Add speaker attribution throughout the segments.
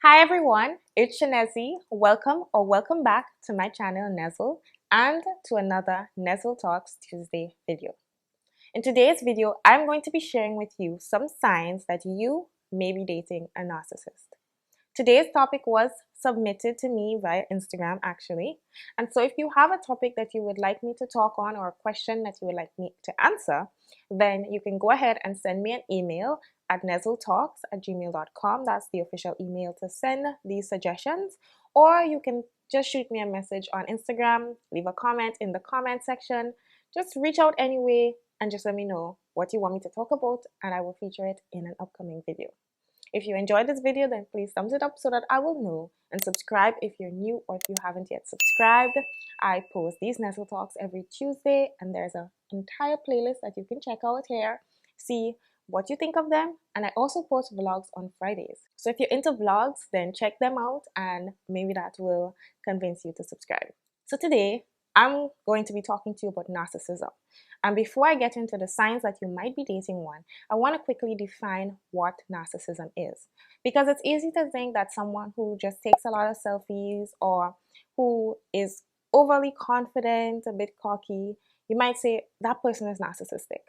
Speaker 1: Hi everyone, it's Nezzle. Welcome back to my channel Nezzle and to another Nezzle Talks Tuesday video. In today's video, I'm going to be sharing with you some signs that you may be dating a narcissist. Today's topic was submitted to me via Instagram actually. And so if you have a topic that you would like me to talk on or a question that you would like me to answer, then you can go ahead and send me an email at nezzletalks@gmail.com. That's the official email to send these suggestions. Or you can just shoot me a message on Instagram, leave a comment in the comment section. Just reach out anyway and just let me know what you want me to talk about and I will feature it in an upcoming video. If you enjoyed this video, then please thumbs it up so that I will know, and subscribe if you're new or if you haven't yet subscribed. I post these Nezzle Talks every Tuesday and there's an entire playlist that you can check out here. See what you think of them, and I also post vlogs on Fridays. So if you're into vlogs, then check them out and maybe that will convince you to subscribe. So today, I'm going to be talking to you about narcissism. And before I get into the signs that you might be dating one, I want to quickly define what narcissism is. Because it's easy to think that someone who just takes a lot of selfies or who is overly confident, a bit cocky, you might say that person is narcissistic.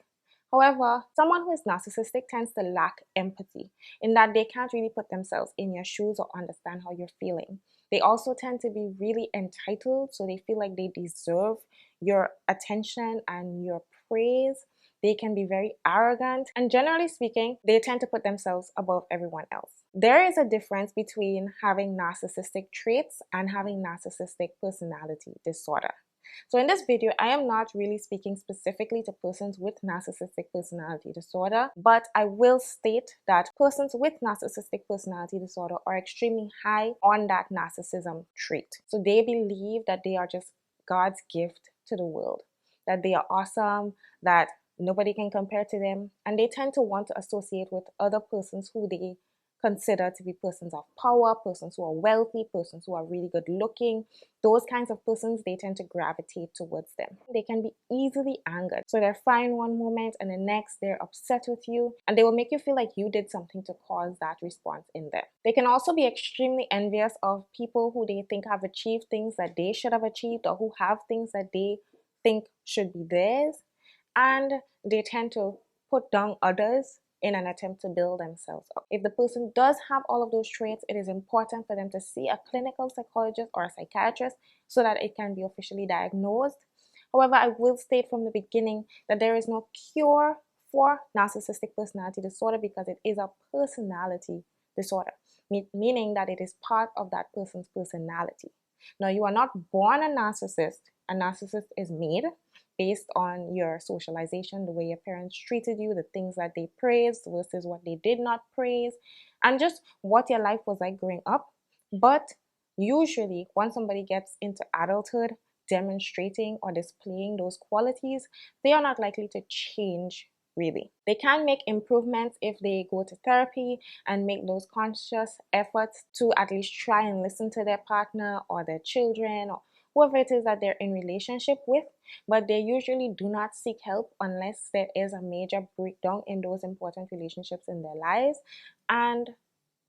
Speaker 1: However, someone who is narcissistic tends to lack empathy in that they can't really put themselves in your shoes or understand how you're feeling. They also tend to be really entitled, so they feel like they deserve your attention and your praise. They can be very arrogant, and generally speaking, they tend to put themselves above everyone else. There is a difference between having narcissistic traits and having narcissistic personality disorder. So in this video, I am not really speaking specifically to persons with narcissistic personality disorder, but I will state that persons with narcissistic personality disorder are extremely high on that narcissism trait. So they believe that they are just God's gift to the world, that they are awesome, that nobody can compare to them, and they tend to want to associate with other persons who they consider to be persons of power, persons who are wealthy, persons who are really good looking. Those kinds of persons, they tend to gravitate towards them. They can be easily angered. So they're fine one moment and the next they're upset with you, and they will make you feel like you did something to cause that response in them. They can also be extremely envious of people who they think have achieved things that they should have achieved or who have things that they think should be theirs, and they tend to put down others in an attempt to build themselves up. If the person does have all of those traits, it is important for them to see a clinical psychologist or a psychiatrist so that it can be officially diagnosed. However, I will state from the beginning that there is no cure for narcissistic personality disorder because it is a personality disorder, meaning that it is part of that person's personality. Now, you are not born a narcissist. A narcissist is made based on your socialization, the way your parents treated you, the things that they praised versus what they did not praise, and just what your life was like growing up. But usually, once somebody gets into adulthood, demonstrating or displaying those qualities, they are not likely to change really. They can make improvements if they go to therapy and make those conscious efforts to at least try and listen to their partner or their children or whoever it is that they're in relationship with, but they usually do not seek help unless there is a major breakdown in those important relationships in their lives, and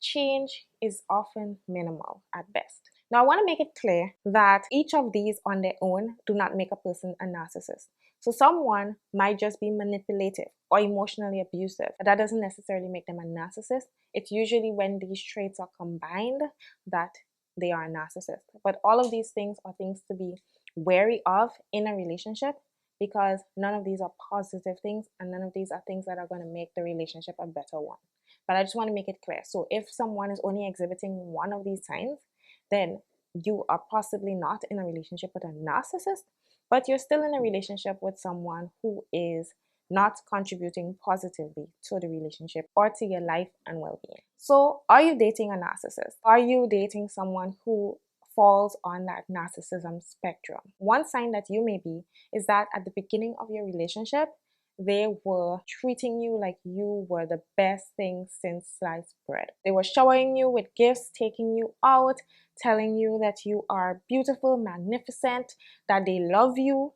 Speaker 1: change is often minimal at best. Now, I want to make it clear that each of these on their own do not make a person a narcissist. So someone might just be manipulative or emotionally abusive. That doesn't necessarily make them a narcissist. It's usually when these traits are combined that they are a narcissist. But all of these things are things to be wary of in a relationship because none of these are positive things and none of these are things that are going to make the relationship a better one. But I just want to make it clear. So if someone is only exhibiting one of these signs, then you are possibly not in a relationship with a narcissist, but you're still in a relationship with someone who is not contributing positively to the relationship or to your life and well-being. So are you dating a narcissist? Are you dating someone who falls on that narcissism spectrum? One sign that you may be is that at the beginning of your relationship, they were treating you like you were the best thing since sliced bread. They were showering you with gifts, taking you out, telling you that you are beautiful, magnificent, that they love you.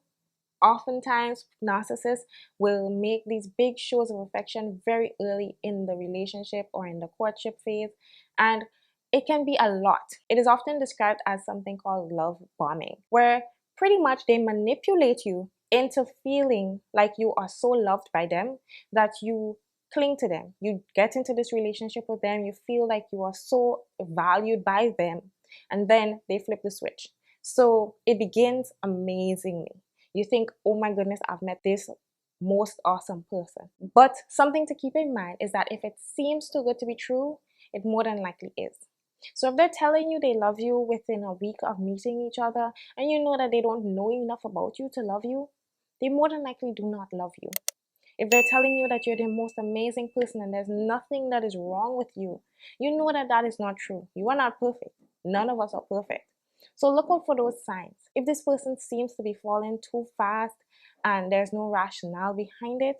Speaker 1: Oftentimes, narcissists will make these big shows of affection very early in the relationship or in the courtship phase, and it can be a lot. It is often described as something called love bombing, where pretty much they manipulate you into feeling like you are so loved by them that you cling to them. You get into this relationship with them, you feel like you are so valued by them, and then they flip the switch. So it begins amazingly. You think, oh my goodness, I've met this most awesome person. But something to keep in mind is that if it seems too good to be true, it more than likely is. So if they're telling you they love you within a week of meeting each other, and you know that they don't know enough about you to love you, they more than likely do not love you. If they're telling you that you're the most amazing person and there's nothing that is wrong with you, you know that that is not true. You are not perfect. None of us are perfect. So look out for those signs. If this person seems to be falling too fast and there's no rationale behind it,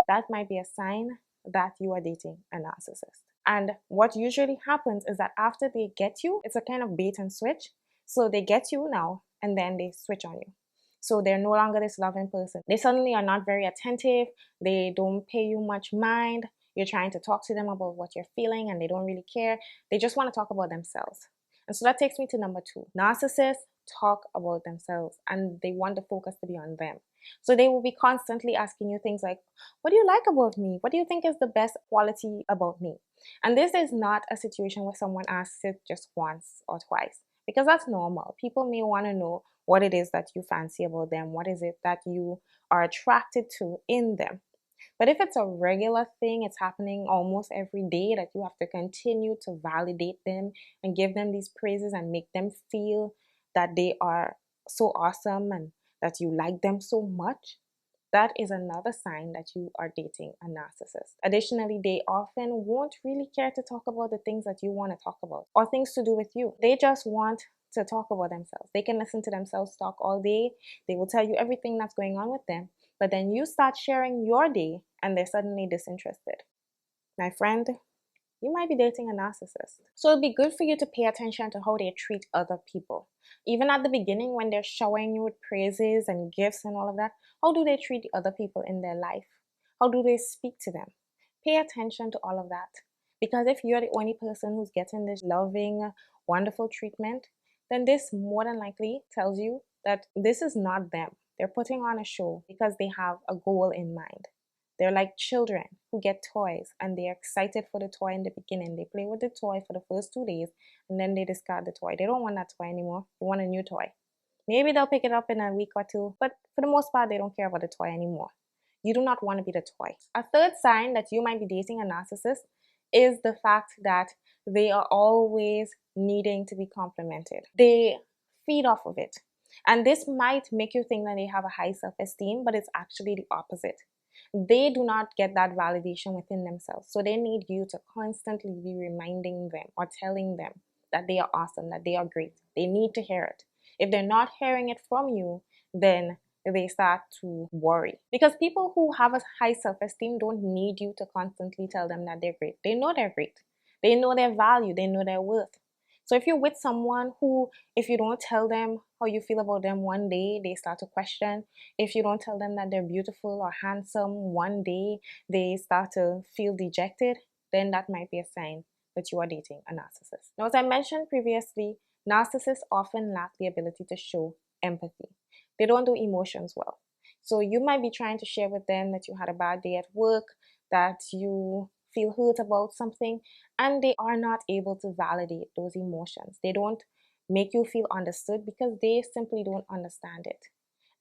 Speaker 1: that might be a sign that you are dating a narcissist. And what usually happens is that after they get you, it's a kind of bait and switch. So they get you now and then they switch on you. So they're no longer this loving person. They suddenly are not very attentive. They don't pay you much mind. You're trying to talk to them about what you're feeling and they don't really care. They just want to talk about themselves. And so that takes me to number 2. Narcissists talk about themselves and they want the focus to be on them. So they will be constantly asking you things like, what do you like about me? What do you think is the best quality about me? And this is not a situation where someone asks it just once or twice, because that's normal. People may want to know what it is that you fancy about them. What is it that you are attracted to in them? But if it's a regular thing, it's happening almost every day, that you have to continue to validate them and give them these praises and make them feel that they are so awesome and that you like them so much, that is another sign that you are dating a narcissist. Additionally, they often won't really care to talk about the things that you want to talk about or things to do with you. They just want to talk about themselves. They can listen to themselves talk all day. They will tell you everything that's going on with them. But then you start sharing your day and they're suddenly disinterested. My friend, you might be dating a narcissist. So it'd be good for you to pay attention to how they treat other people. Even at the beginning, when they're showering you with praises and gifts and all of that, how do they treat the other people in their life? How do they speak to them? Pay attention to all of that. Because if you're the only person who's getting this loving, wonderful treatment, then this more than likely tells you that this is not them. They're putting on a show because they have a goal in mind. They're like children who get toys and they're excited for the toy in the beginning. They play with the toy for the first 2 days and then they discard the toy. They don't want that toy anymore. They want a new toy. Maybe they'll pick it up in a week or two, but for the most part, they don't care about the toy anymore. You do not want to be the toy. A third sign that you might be dating a narcissist is the fact that they are always needing to be complimented. They feed off of it. And this might make you think that they have a high self-esteem, but it's actually the opposite. They do not get that validation within themselves. So they need you to constantly be reminding them or telling them that they are awesome, that they are great. They need to hear it. If they're not hearing it from you, then they start to worry. Because people who have a high self-esteem don't need you to constantly tell them that they're great. They know they're great. They know their value. They know their worth. So if you're with someone who, if you don't tell them how you feel about them one day, they start to question. If you don't tell them that they're beautiful or handsome one day, they start to feel dejected, then that might be a sign that you are dating a narcissist. Now, as I mentioned previously, narcissists often lack the ability to show empathy. They don't do emotions well. So you might be trying to share with them that you had a bad day at work, that you feel hurt about something, and they are not able to validate those emotions. They don't make you feel understood because they simply don't understand it.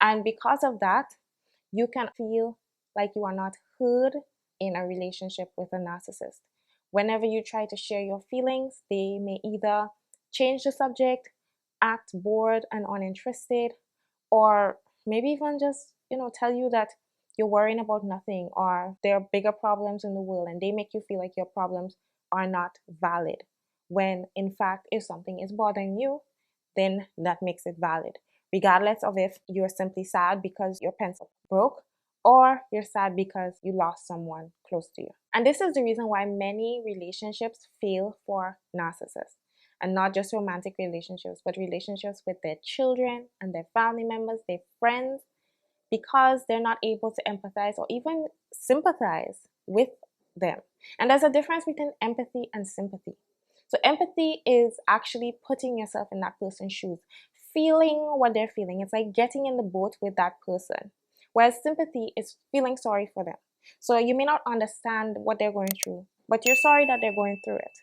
Speaker 1: And because of that, you can feel like you are not heard in a relationship with a narcissist. Whenever you try to share your feelings, they may either change the subject, act bored and uninterested, or maybe even just, tell you that you're worrying about nothing or there are bigger problems in the world, and they make you feel like your problems are not valid. When in fact, if something is bothering you, then that makes it valid, regardless of if you're simply sad because your pencil broke or you're sad because you lost someone close to you. And this is the reason why many relationships fail for narcissists. And not just romantic relationships, but relationships with their children and their family members, their friends, because they're not able to empathize or even sympathize with them. And there's a difference between empathy and sympathy. So empathy is actually putting yourself in that person's shoes, feeling what they're feeling. It's like getting in the boat with that person. Whereas sympathy is feeling sorry for them. So you may not understand what they're going through, but you're sorry that they're going through it.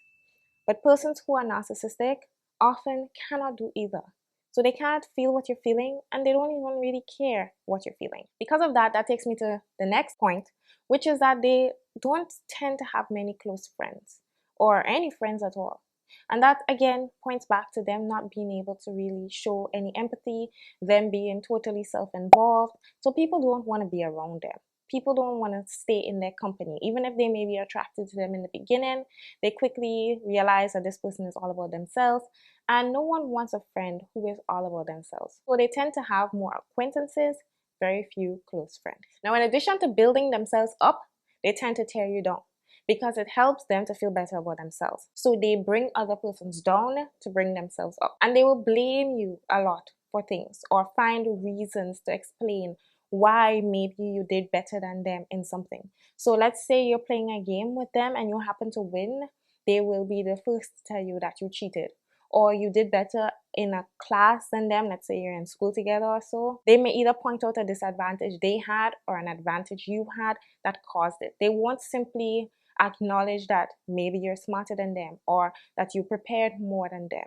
Speaker 1: But persons who are narcissistic often cannot do either. So they can't feel what you're feeling, and they don't even really care what you're feeling. Because of that, that takes me to the next point, which is that they don't tend to have many close friends or any friends at all. And that again points back to them not being able to really show any empathy, them being totally self-involved. So people don't want to be around them. People don't want to stay in their company. Even if they may be attracted to them in the beginning, they quickly realize that this person is all about themselves, and no one wants a friend who is all about themselves. So they tend to have more acquaintances, very few close friends. Now, in addition to building themselves up, they tend to tear you down because it helps them to feel better about themselves. So they bring other persons down to bring themselves up. And they will blame you a lot for things or find reasons to explain why maybe you did better than them in something. So let's say you're playing a game with them and you happen to win, they will be the first to tell you that you cheated. Or you did better in a class than them, let's say you're in school together or so. They may either point out a disadvantage they had or an advantage you had that caused it. They won't simply acknowledge that maybe you're smarter than them or that you prepared more than them.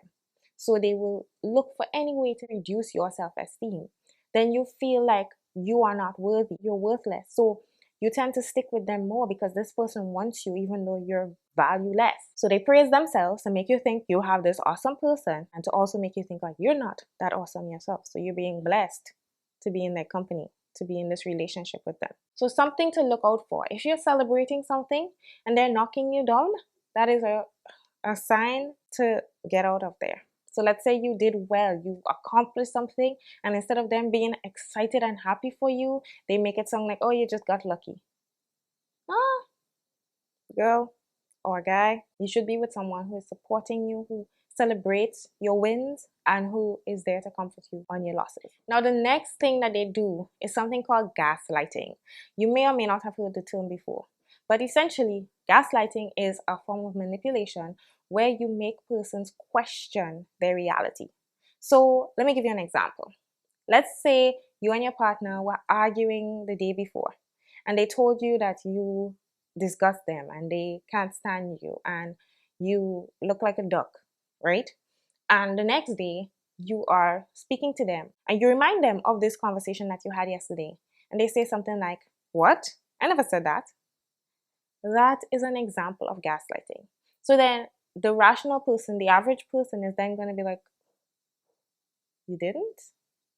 Speaker 1: So they will look for any way to reduce your self-esteem. Then you feel like you are not worthy, you're worthless. So you tend to stick with them more because this person wants you even though you're valueless. So they praise themselves to make you think you have this awesome person and to also make you think like you're not that awesome yourself. So you're being blessed to be in their company, to be in this relationship with them. So something to look out for. If you're celebrating something and they're knocking you down, that is a sign to get out of there. So let's say you did well, you accomplished something, and instead of them being excited and happy for you, they make it sound like, oh, you just got lucky. Ah, girl or guy, you should be with someone who is supporting you, who celebrates your wins, and who is there to comfort you on your losses. Now, the next thing that they do is something called gaslighting. You may or may not have heard the term before, but essentially, gaslighting is a form of manipulation where you make persons question their reality. So let me give you an example. Let's say you and your partner were arguing the day before and they told you that you disgust them and they can't stand you and you look like a duck, right? And the next day you are speaking to them and you remind them of this conversation that you had yesterday and they say something like, what? I never said that. That is an example of gaslighting. So then the rational person, the average person, is then going to be like, you didn't?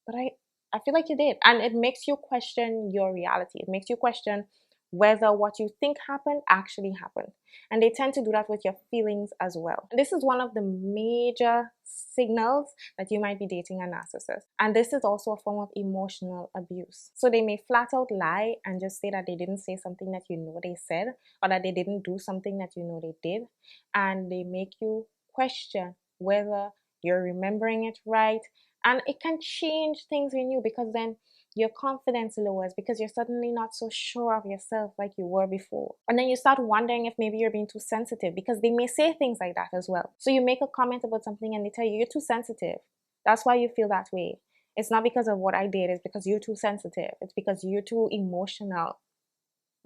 Speaker 1: But I feel like you did. And it makes you question your reality. It makes you question whether what you think happened actually happened. And they tend to do that with your feelings as well. This is one of the major signals that you might be dating a narcissist. And this is also a form of emotional abuse. So they may flat out lie and just say that they didn't say something that you know they said, or that they didn't do something that you know they did. And they make you question whether you're remembering it right. And it can change things in you because then your confidence lowers because you're suddenly not so sure of yourself like you were before. And then you start wondering if maybe you're being too sensitive because they may say things like that as well. So you make a comment about something and they tell you you're too sensitive. That's why you feel that way. It's not because of what I did. It's because you're too sensitive. It's because you're too emotional.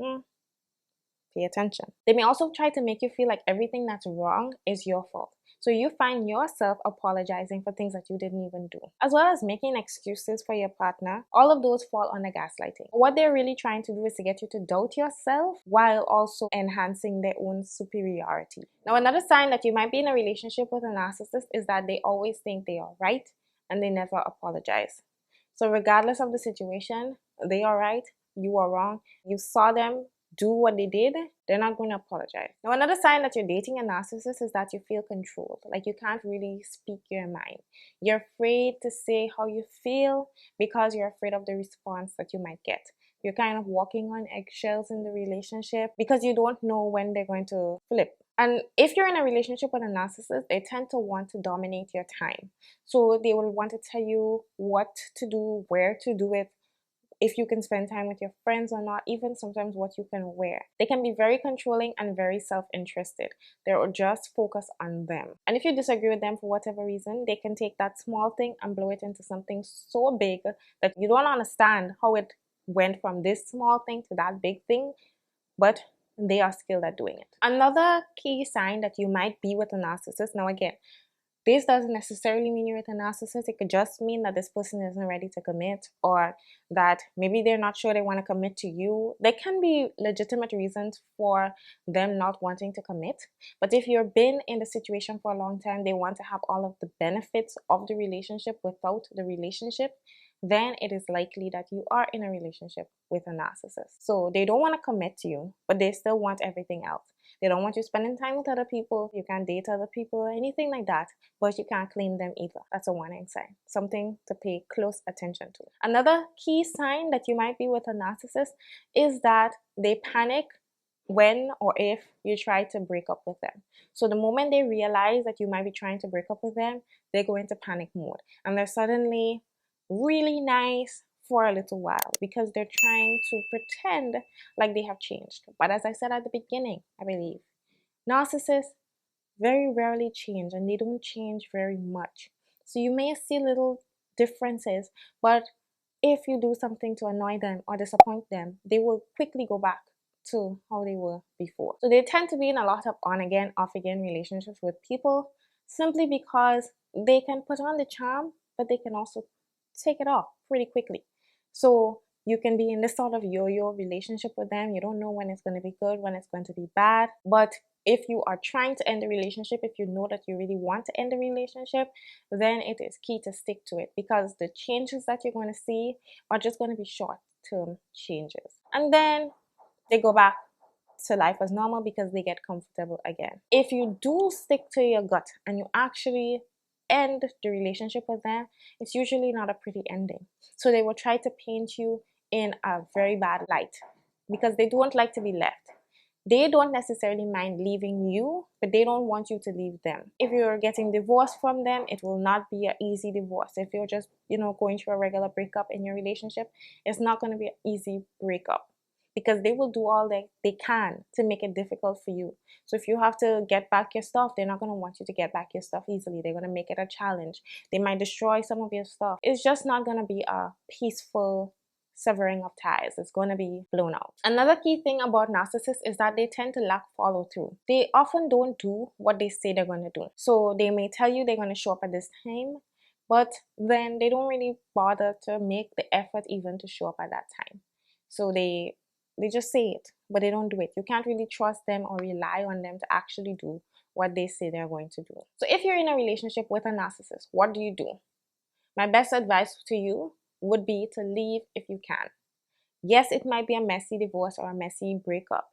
Speaker 1: Pay attention. They may also try to make you feel like everything that's wrong is your fault. So you find yourself apologizing for things that you didn't even do, as well as making excuses for your partner. All of those fall under gaslighting. What they're really trying to do is to get you to doubt yourself while also enhancing their own superiority. Now, another sign that you might be in a relationship with a narcissist is that they always think they are right and they never apologize. So regardless of the situation, they are right, you are wrong. You saw them do what they did, they're not going to apologize. Now, another sign that you're dating a narcissist is that you feel controlled. Like you can't really speak your mind. You're afraid to say how you feel because you're afraid of the response that you might get. You're kind of walking on eggshells in the relationship because you don't know when they're going to flip. And if you're in a relationship with a narcissist, they tend to want to dominate your time. So they will want to tell you what to do, where to do it, if you can spend time with your friends or not, even sometimes what you can wear. They can be very controlling and very self-interested. They're just focused on them. And if you disagree with them for whatever reason, they can take that small thing and blow it into something so big that you don't understand how it went from this small thing to that big thing, but they are skilled at doing it. Another key sign that you might be with a narcissist, now again, this doesn't necessarily mean you're with a narcissist. It could just mean that this person isn't ready to commit, or that maybe they're not sure they want to commit to you. There can be legitimate reasons for them not wanting to commit. But if you've been in the situation for a long time, they want to have all of the benefits of the relationship without the relationship, then it is likely that you are in a relationship with a narcissist. So they don't want to commit to you, but they still want everything else. They don't want you spending time with other people. You can't date other people or anything like that, but you can't claim them either. That's a warning sign, something to pay close attention to. Another key sign that you might be with a narcissist is that they panic when or if you try to break up with them. So the moment they realize that you might be trying to break up with them, they go into panic mode, and they're suddenly really nice for a little while because they're trying to pretend like they have changed. But as I said at the beginning, I believe narcissists very rarely change, and they don't change very much. So you may see little differences, but if you do something to annoy them or disappoint them, they will quickly go back to how they were before. So they tend to be in a lot of on again, off again relationships with people simply because they can put on the charm, but they can also take it off pretty quickly. So you can be in this sort of yo-yo relationship with them. You don't know when it's going to be good, when it's going to be bad. But if you are trying to end the relationship, if you know that you really want to end the relationship, then it is key to stick to it, because the changes that you're going to see are just going to be short-term changes. And then they go back to life as normal because they get comfortable again. If you do stick to your gut and you actually end the relationship with them, it's usually not a pretty ending. So they will try to paint you in a very bad light because they don't like to be left. They don't necessarily mind leaving you, but they don't want you to leave them. If you're getting divorced from them, it will not be an easy divorce. If you're just, going through a regular breakup in your relationship, it's not going to be an easy breakup, because they will do all they can to make it difficult for you. So if you have to get back your stuff, they're not going to want you to get back your stuff easily. They're going to make it a challenge. They might destroy some of your stuff. It's just not going to be a peaceful severing of ties. It's going to be blown out. Another key thing about narcissists is that they tend to lack follow through. They often don't do what they say they're going to do. So they may tell you they're going to show up at this time, but then they don't really bother to make the effort even to show up at that time. So they just say it, but they don't do it. You can't really trust them or rely on them to actually do what they say they're going to do. So if you're in a relationship with a narcissist, what do you do? My best advice to you would be to leave if you can. Yes, it might be a messy divorce or a messy breakup,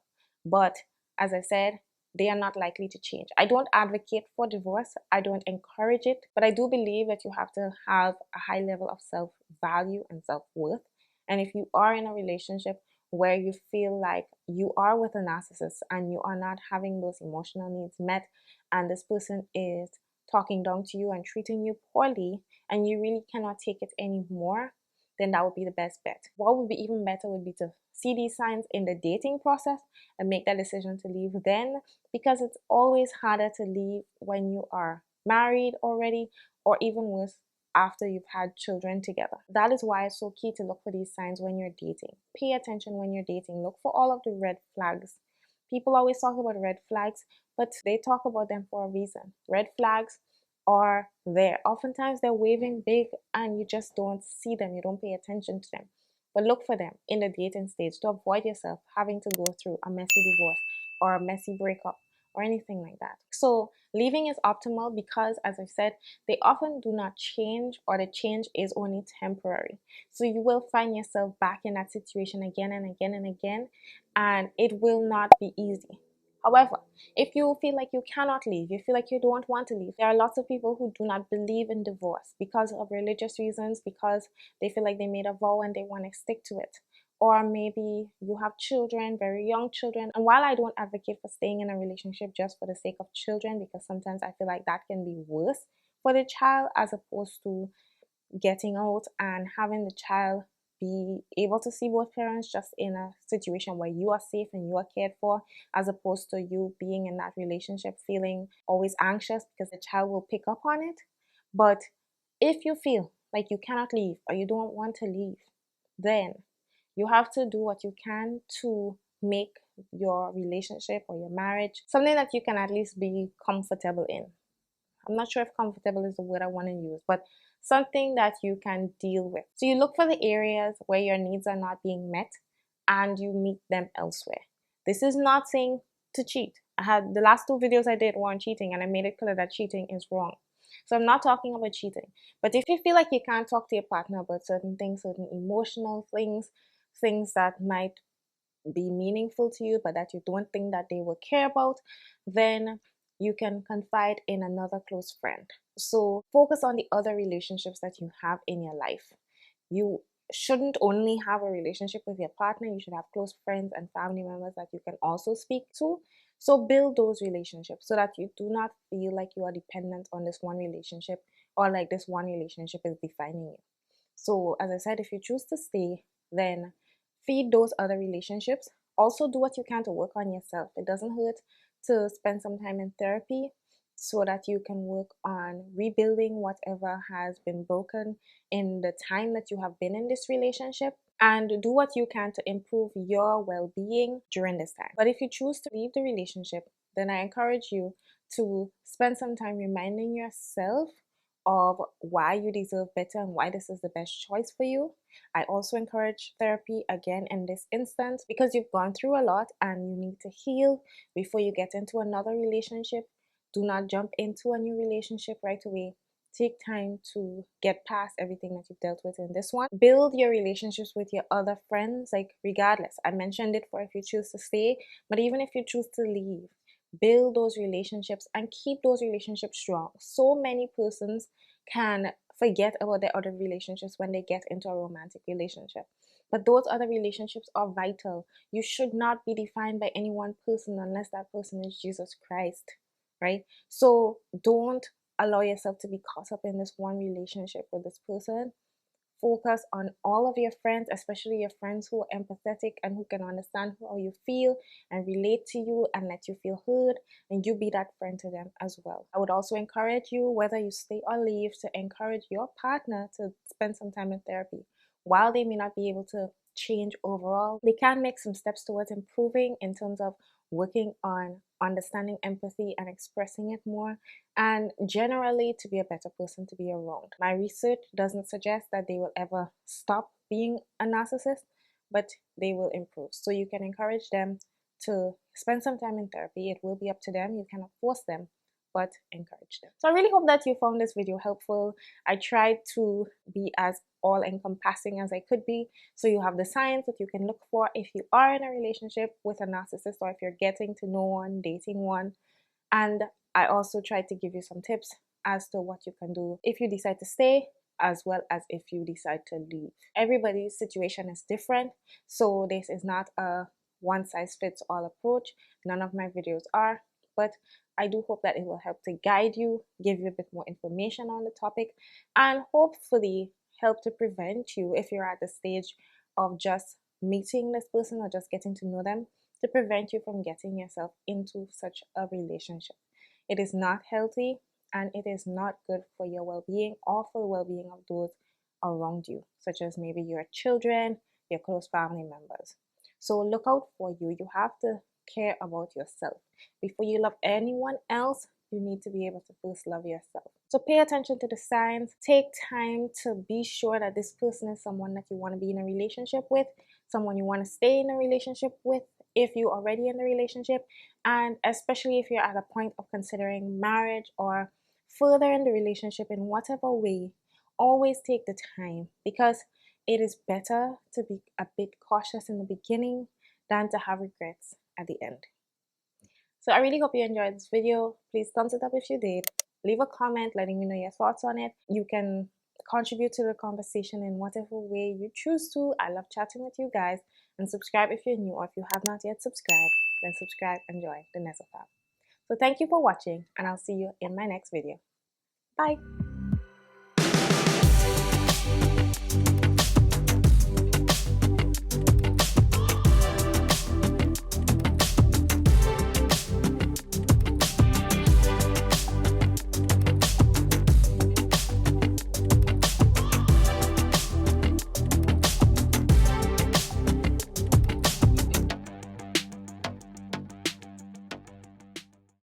Speaker 1: but as I said, they are not likely to change. I don't advocate for divorce. I don't encourage it, but I do believe that you have to have a high level of self-value and self-worth. And if you are in a relationship where you feel like you are with a narcissist and you are not having those emotional needs met, and this person is talking down to you and treating you poorly, and you really cannot take it anymore, then that would be the best bet. What would be even better would be to see these signs in the dating process and make that decision to leave then, because it's always harder to leave when you are married already, or even worse, after you've had children together. That is why it's so key to look for these signs when you're dating. Pay attention when you're dating. Look for all of the red flags. People always talk about red flags, but they talk about them for a reason. Red flags are there. Oftentimes they're waving big and you just don't see them. You don't pay attention to them. But look for them in the dating stage to avoid yourself having to go through a messy divorce or a messy breakup or anything like that. So leaving is optimal because, as I've said, they often do not change, or the change is only temporary. So you will find yourself back in that situation again and again and again, and it will not be easy. However, if you feel like you cannot leave, you feel like you don't want to leave, there are lots of people who do not believe in divorce because of religious reasons, because they feel like they made a vow and they want to stick to it. Or maybe you have children, very young children. And while I don't advocate for staying in a relationship just for the sake of children, because sometimes I feel like that can be worse for the child as opposed to getting out and having the child be able to see both parents just in a situation where you are safe and you are cared for, as opposed to you being in that relationship feeling always anxious because the child will pick up on it. But if you feel like you cannot leave or you don't want to leave, then you have to do what you can to make your relationship or your marriage something that you can at least be comfortable in. I'm not sure if comfortable is the word I want to use, but something that you can deal with. So you look for the areas where your needs are not being met and you meet them elsewhere. This is not saying to cheat. I had the last 2 videos I did were on cheating, and I made it clear that cheating is wrong. So I'm not talking about cheating. But if you feel like you can't talk to your partner about certain things, certain emotional things, things that might be meaningful to you but that you don't think that they will care about, then you can confide in another close friend. So focus on the other relationships that you have in your life. You shouldn't only have a relationship with your partner. You should have close friends and family members that you can also speak to. So build those relationships so that you do not feel like you are dependent on this one relationship, or like this one relationship is defining you. So as I said, if you choose to stay, then feed those other relationships. Also do what you can to work on yourself. It doesn't hurt to spend some time in therapy so that you can work on rebuilding whatever has been broken in the time that you have been in this relationship, and do what you can to improve your well-being during this time. But if you choose to leave the relationship, then I encourage you to spend some time reminding yourself of why you deserve better and why this is the best choice for you. I also encourage therapy again in this instance because you've gone through a lot and you need to heal before you get into another relationship. Do not jump into a new relationship right away. Take time to get past everything that you've dealt with in this one. Build your relationships with your other friends, like regardless. I mentioned it for if you choose to stay, but even if you choose to leave, build those relationships and keep those relationships strong. So many persons can forget about their other relationships when they get into a romantic relationship. But those other relationships are vital. You should not be defined by any one person unless that person is Jesus Christ, right? So don't allow yourself to be caught up in this one relationship with this person. Focus on all of your friends, especially your friends who are empathetic and who can understand how you feel and relate to you and let you feel heard, and you be that friend to them as well. I would also encourage you, whether you stay or leave, to encourage your partner to spend some time in therapy. While they may not be able to change overall, they can make some steps towards improving in terms of working on understanding empathy and expressing it more, and generally to be a better person to be around. My research doesn't suggest that they will ever stop being a narcissist, but they will improve. So you can encourage them to spend some time in therapy. It will be up to them. You cannot force them, but encourage them. So I really hope that you found this video helpful. I tried to be as all-encompassing as I could be, so you have the signs that you can look for if you are in a relationship with a narcissist, or if you're getting to know one, dating one. And I also tried to give you some tips as to what you can do if you decide to stay, as well as if you decide to leave. Everybody's situation is different, so this is not a one-size-fits-all approach. None of my videos are, but I do hope that it will help to guide you, give you a bit more information on the topic, and hopefully help to prevent you, if you're at the stage of just meeting this person or just getting to know them, to prevent you from getting yourself into such a relationship. It is not healthy, and it is not good for your well-being or for the well-being of those around you, such as maybe your children, your close family members. So look out for you. You have to care about yourself. Before you love anyone else, you need to be able to first love yourself. So pay attention to the signs. Take time to be sure that this person is someone that you want to be in a relationship with, someone you want to stay in a relationship with if you're already in the relationship, and especially if you're at a point of considering marriage or further in the relationship in whatever way. Always take the time, because it is better to be a bit cautious in the beginning than to have regrets at the end. So I really hope you enjoyed this video. Please thumbs it up if you did. Leave a comment letting me know your thoughts on it. You can contribute to the conversation in whatever way you choose to. I love chatting with you guys. And subscribe if you're new, or if you have not yet subscribed, then subscribe and join the Nezzle fam. So thank you for watching, and I'll see you in my next video. Bye!